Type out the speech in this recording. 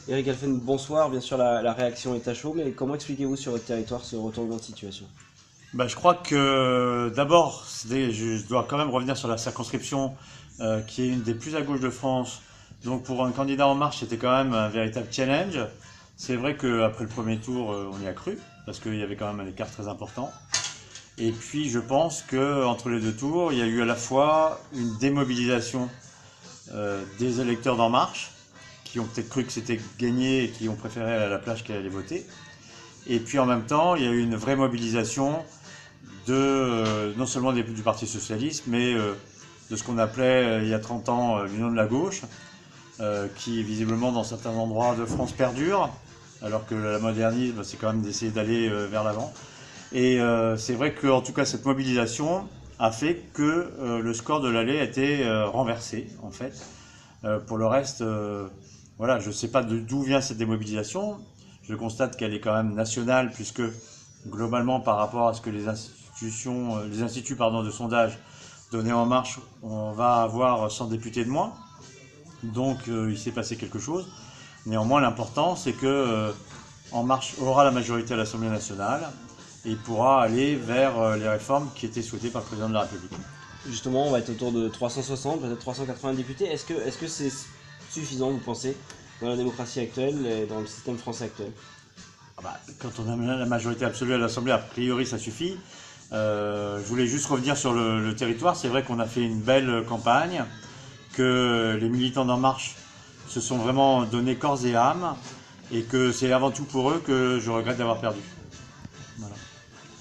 Eric Alphen, bonsoir. Bien sûr, la réaction est à chaud, mais comment expliquez-vous sur votre territoire ce retournement de situation? Je crois que d'abord, je dois quand même revenir sur la circonscription qui est une des plus à gauche de France. Donc pour un candidat En Marche, c'était quand même un véritable challenge. C'est vrai qu'après le premier tour, on y a cru, parce qu'il y avait quand même un écart très important. Et puis je pense qu'entre les deux tours, il y a eu à la fois une démobilisation des électeurs d'En Marche, qui ont peut-être cru que c'était gagné et qui ont préféré aller à la plage qu'aller voter. Et puis en même temps, il y a eu une vraie mobilisation non seulement du Parti Socialiste, mais de ce qu'on appelait il y a 30 ans l'Union de la gauche, qui visiblement dans certains endroits de France perdure, alors que la modernisme, c'est quand même d'essayer d'aller vers l'avant. Et c'est vrai qu'en tout cas, cette mobilisation a fait que le score de l'allée a été renversé, en fait. Pour le reste, voilà, je ne sais pas d'où vient cette démobilisation. Je constate qu'elle est quand même nationale, puisque globalement, par rapport à ce que les instituts de sondage donnaient En Marche, on va avoir 100 députés de moins. Donc il s'est passé quelque chose. Néanmoins, l'important, c'est que En Marche aura la majorité à l'Assemblée nationale et pourra aller vers les réformes qui étaient souhaitées par le président de la République. Justement, on va être autour de 360, peut-être 380 députés. Est-ce que c'est suffisant, vous pensez, dans la démocratie actuelle et dans le système français actuel? Quand on a la majorité absolue à l'Assemblée, a priori, ça suffit. Je voulais juste revenir sur le territoire. C'est vrai qu'on a fait une belle campagne, que les militants d'En Marche se sont vraiment donné corps et âme, et que c'est avant tout pour eux que je regrette d'avoir perdu. Voilà.